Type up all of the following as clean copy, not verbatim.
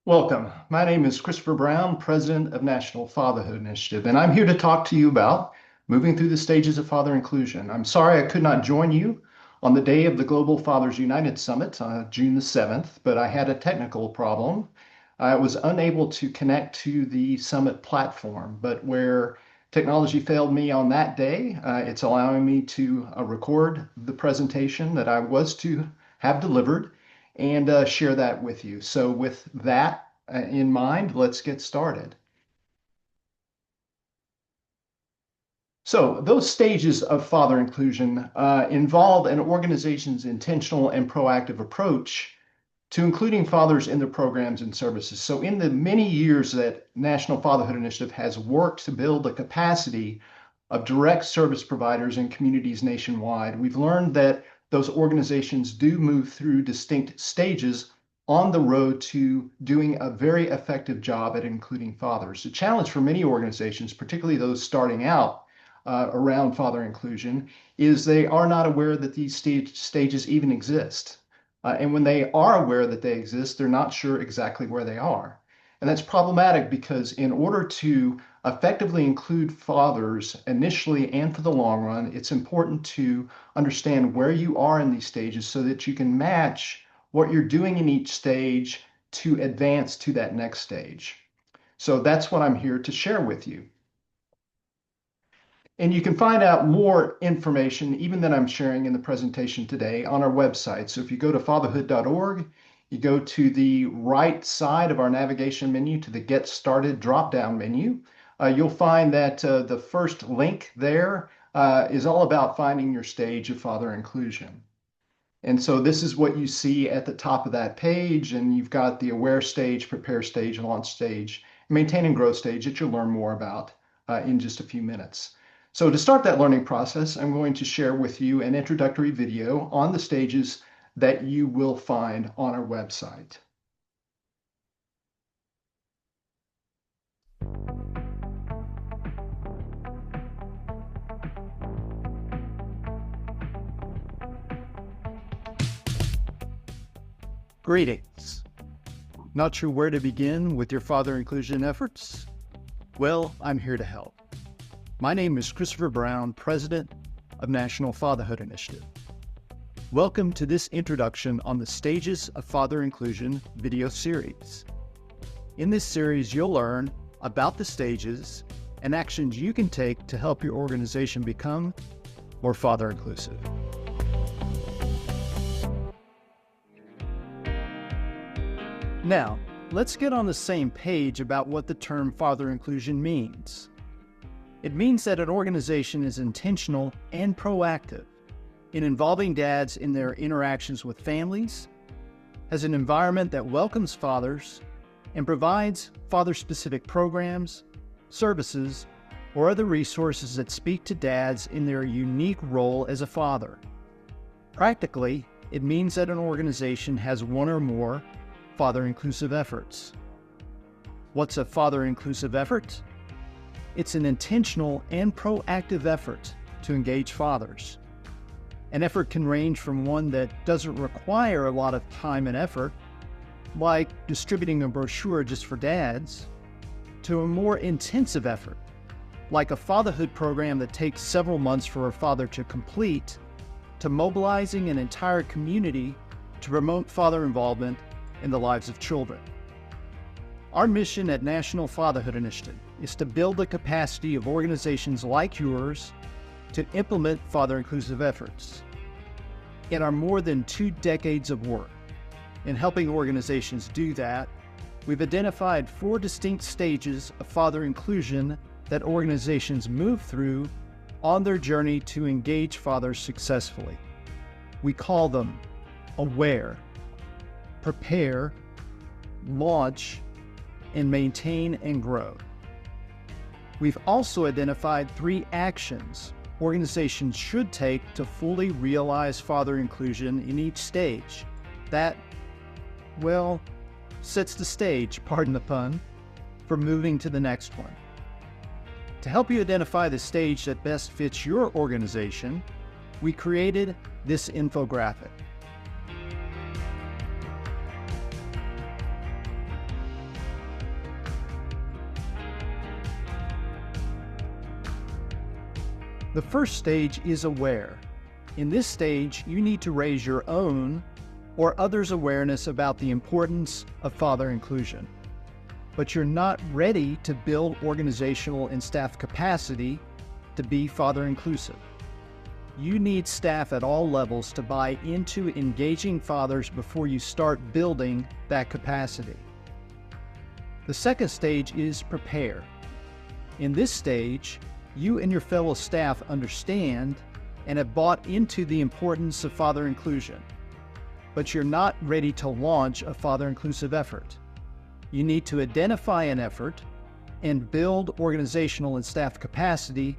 Welcome. My name is Christopher Brown, President of National Fatherhood Initiative, and I'm here to talk to you about moving through the stages of father inclusion. I'm sorry I could not join you on the day of the Global Fathers United Summit, June the 7th, but I had a technical problem. I was unable to connect to the summit platform, but where technology failed me on that day, it's allowing me to record the presentation that I was to have delivered and share that with you. So with that in mind, let's get started. So those stages of father inclusion involve an organization's intentional and proactive approach to including fathers in their programs and services. So in the many years that National Fatherhood Initiative has worked to build the capacity of direct service providers in communities nationwide, we've learned that those organizations do move through distinct stages on the road to doing a very effective job at including fathers. The challenge for many organizations, particularly those starting out around father inclusion, is they are not aware that these stages even exist. And when they are aware that they exist, they're not sure exactly where they are. And that's problematic because in order to effectively include fathers initially and for the long run, it's important to understand where you are in these stages so that you can match what you're doing in each stage to advance to that next stage. So that's what I'm here to share with you. And you can find out more information, even that I'm sharing in the presentation today, on our website. So if you go to fatherhood.org, you go to the right side of our navigation menu to the Get Started drop-down menu. You'll find that the first link there is all about finding your stage of father inclusion. And so this is what you see at the top of that page, and you've got the aware stage, prepare stage, launch stage, maintain and grow stage that you'll learn more about in just a few minutes. So to start that learning process, I'm going to share with you an introductory video on the stages that you will find on our website. Greetings. Not sure where to begin with your father inclusion efforts? Well, I'm here to help. My name is Christopher Brown, President of National Fatherhood Initiative. Welcome to this introduction on the stages of father inclusion video series. In this series, you'll learn about the stages and actions you can take to help your organization become more father inclusive. Now, let's get on the same page about what the term father inclusion means. It means that an organization is intentional and proactive in involving dads in their interactions with families, has an environment that welcomes fathers, and provides father-specific programs, services, or other resources that speak to dads in their unique role as a father. Practically, it means that an organization has one or more father-inclusive efforts. What's a father-inclusive effort? It's an intentional and proactive effort to engage fathers. An effort can range from one that doesn't require a lot of time and effort, like distributing a brochure just for dads, to a more intensive effort, like a fatherhood program that takes several months for a father to complete, to mobilizing an entire community to promote father involvement in the lives of children. Our mission at National Fatherhood Initiative is to build the capacity of organizations like yours to implement father-inclusive efforts. In our more than 2 decades of work in helping organizations do that, we've identified 4 distinct stages of father inclusion that organizations move through on their journey to engage fathers successfully. We call them aware, prepare, launch, and maintain and grow. We've also identified 3 actions organizations should take to fully realize father inclusion in each stage. That, well, sets the stage, pardon the pun, for moving to the next one. To help you identify the stage that best fits your organization, we created this infographic. The first stage is aware. In this stage, you need to raise your own or others' awareness about the importance of father inclusion. But you're not ready to build organizational and staff capacity to be father inclusive. You need staff at all levels to buy into engaging fathers before you start building that capacity. The second stage is prepare. In this stage, you and your fellow staff understand and have bought into the importance of father inclusion, but you're not ready to launch a father inclusive effort. You need to identify an effort and build organizational and staff capacity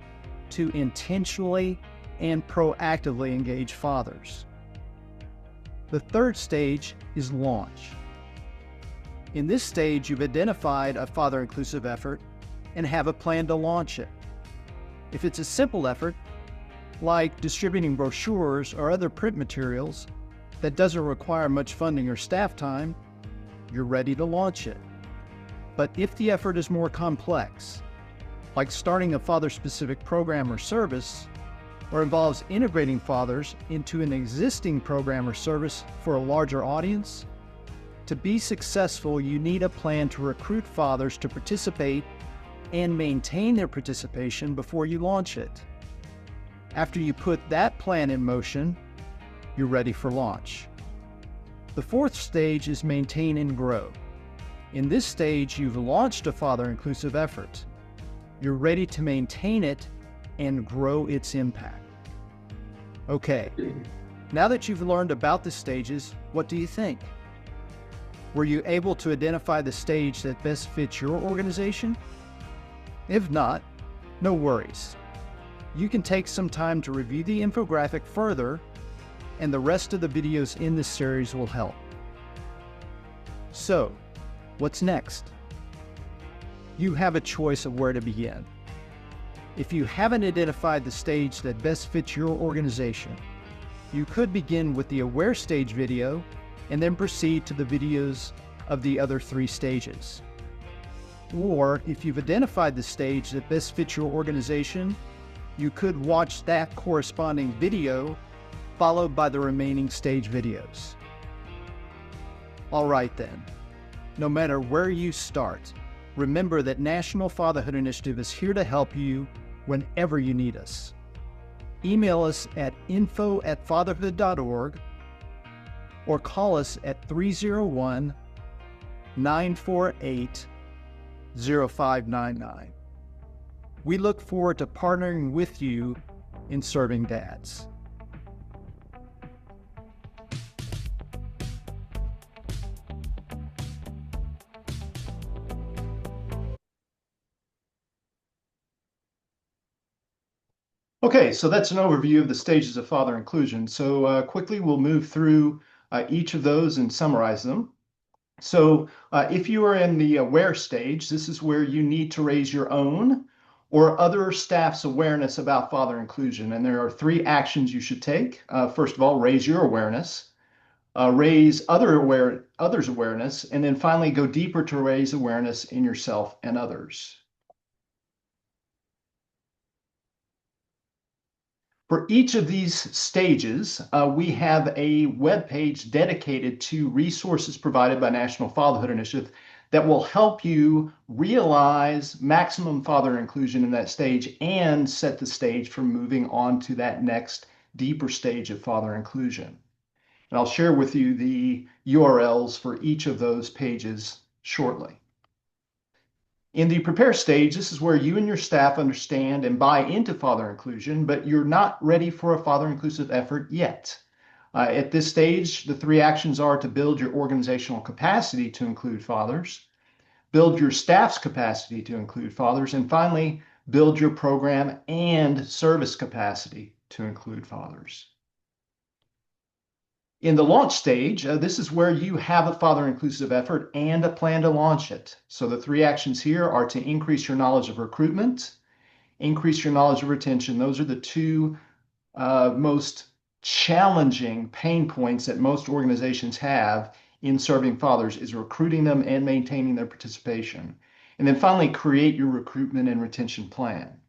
to intentionally and proactively engage fathers. The third stage is launch. In this stage, you've identified a father inclusive effort and have a plan to launch it. If it's a simple effort, like distributing brochures or other print materials that doesn't require much funding or staff time, you're ready to launch it. But if the effort is more complex, like starting a father-specific program or service, or involves integrating fathers into an existing program or service for a larger audience, to be successful, you need a plan to recruit fathers to participate and maintain their participation before you launch it. After you put that plan in motion, you're ready for launch. The fourth stage is maintain and grow. In this stage, you've launched a father-inclusive effort. You're ready to maintain it and grow its impact. Okay, now that you've learned about the stages, what do you think? Were you able to identify the stage that best fits your organization? If not, no worries. You can take some time to review the infographic further, and the rest of the videos in this series will help. So, what's next? You have a choice of where to begin. If you haven't identified the stage that best fits your organization, you could begin with the Aware stage video and then proceed to the videos of the other 3 stages. Or if you've identified the stage that best fits your organization, you could watch that corresponding video followed by the remaining stage videos. All right then, no matter where you start, remember that National Fatherhood Initiative is here to help you whenever you need us. Email us at info@fatherhood.org or call us at 301-948-0599. We look forward to partnering with you in serving dads. Okay, so that's an overview of the stages of father inclusion. So quickly, we'll move through each of those and summarize them. So if you are in the aware stage, this is where you need to raise your own or other staff's awareness about father inclusion. And there are 3 actions you should take. First of all, raise your awareness, raise others' awareness, and then finally go deeper to raise awareness in yourself and others. For each of these stages, we have a web page dedicated to resources provided by National Fatherhood Initiative that will help you realize maximum father inclusion in that stage and set the stage for moving on to that next deeper stage of father inclusion. And I'll share with you the URLs for each of those pages shortly. In the prepare stage, this is where you and your staff understand and buy into father inclusion, but you're not ready for a father inclusive effort yet. At this stage, the 3 actions are to build your organizational capacity to include fathers, build your staff's capacity to include fathers, and finally, build your program and service capacity to include fathers. In the launch stage, this is where you have a father-inclusive effort and a plan to launch it. So the 3 actions here are to increase your knowledge of recruitment, increase your knowledge of retention. Those are the 2 most challenging pain points that most organizations have in serving fathers, is recruiting them and maintaining their participation. And then finally, create your recruitment and retention plan.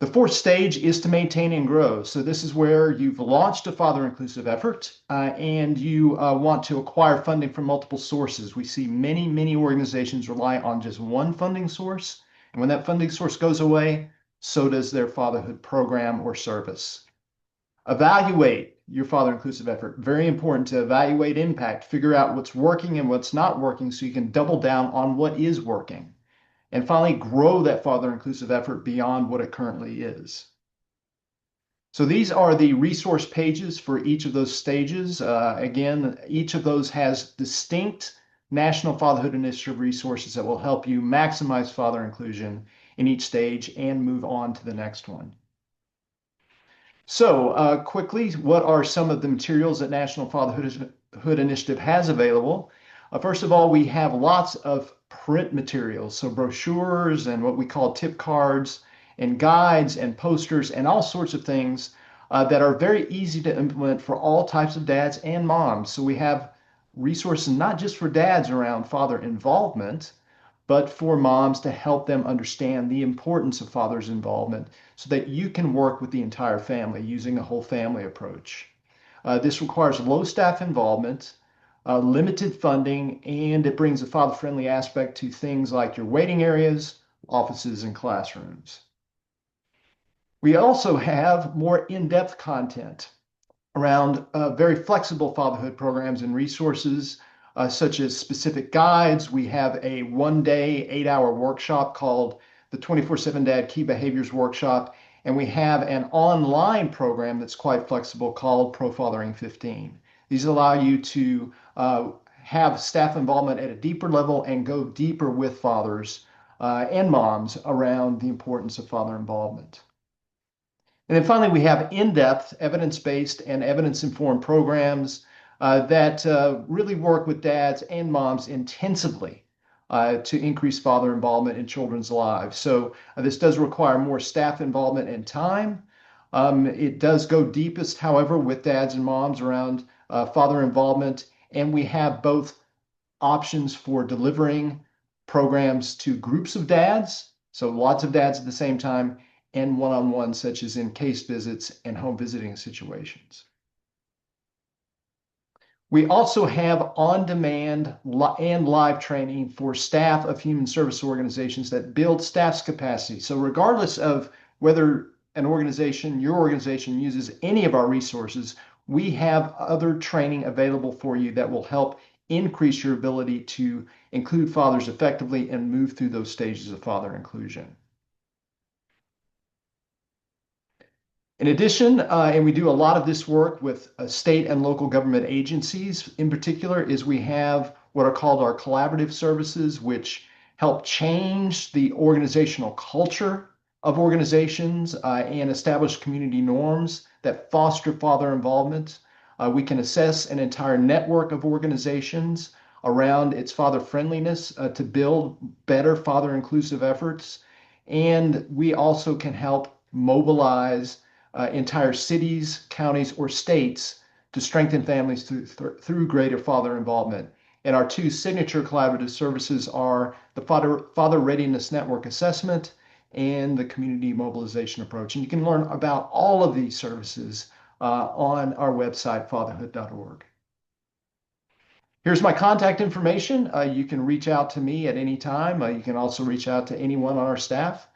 The fourth stage is to maintain and grow. So this is where you've launched a father inclusive effort and you want to acquire funding from multiple sources. We see many, many organizations rely on just one funding source. And when that funding source goes away, so does their fatherhood program or service. Evaluate your father inclusive effort. Very important to evaluate impact, figure out what's working and what's not working so you can double down on what is working. And finally, grow that father inclusive effort beyond what it currently is. So these are the resource pages for each of those stages. Again, each of those has distinct National Fatherhood Initiative resources that will help you maximize father inclusion in each stage and move on to the next one. So quickly, what are some of the materials that National Fatherhood Initiative has available? First of all, we have lots of print materials, so brochures and what we call tip cards and guides and posters and all sorts of things that are very easy to implement for all types of dads and moms. So we have resources not just for dads around father involvement, but for moms to help them understand the importance of father's involvement so that you can work with the entire family using a whole family approach. This requires low staff involvement, limited funding, and it brings a father-friendly aspect to things like your waiting areas, offices, and classrooms. We also have more in-depth content around very flexible fatherhood programs and resources, such as specific guides. We have a 1-day, 8-hour workshop called the 24/7 Dad Key Behaviors Workshop. And we have an online program that's quite flexible called Pro Fathering 15. These allow you to have staff involvement at a deeper level and go deeper with fathers and moms around the importance of father involvement. And then finally, we have in-depth, evidence-based, and evidence-informed programs that really work with dads and moms intensively to increase father involvement in children's lives. So this does require more staff involvement and time. It does go deepest, however, with dads and moms around father involvement. And we have both options for delivering programs to groups of dads, so lots of dads at the same time, and one-on-one, such as in case visits and home visiting situations. We also have on-demand and live training for staff of human service organizations that build staff's capacity. So regardless of whether an organization, your organization, uses any of our resources, we have other training available for you that will help increase your ability to include fathers effectively and move through those stages of father inclusion. In addition, and we do a lot of this work with state and local government agencies in particular, is we have what are called our collaborative services, which help change the organizational culture of organizations and establish community norms that foster father involvement. We can assess an entire network of organizations around its father friendliness to build better father inclusive efforts. And we also can help mobilize entire cities, counties, or states to strengthen families through greater father involvement. And our two signature collaborative services are the Father Readiness Network Assessment and the Community Mobilization Approach. And you can learn about all of these services on our website, fatherhood.org. Here's my contact information. You can reach out to me at any time. You can also reach out to anyone on our staff.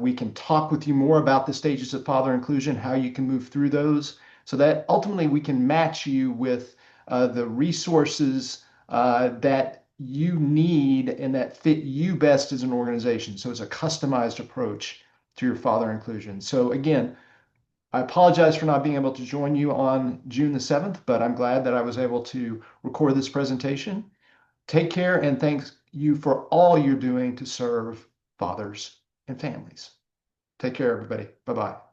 We can talk with you more about the stages of father inclusion, how you can move through those, so that ultimately we can match you with the resources that you need and that fit you best as an organization. So it's a customized approach to your father inclusion. So again, I apologize for not being able to join you on June the 7th, but I'm glad that I was able to record this presentation. Take care and thank you for all you're doing to serve fathers and families. Take care, everybody. Bye-bye.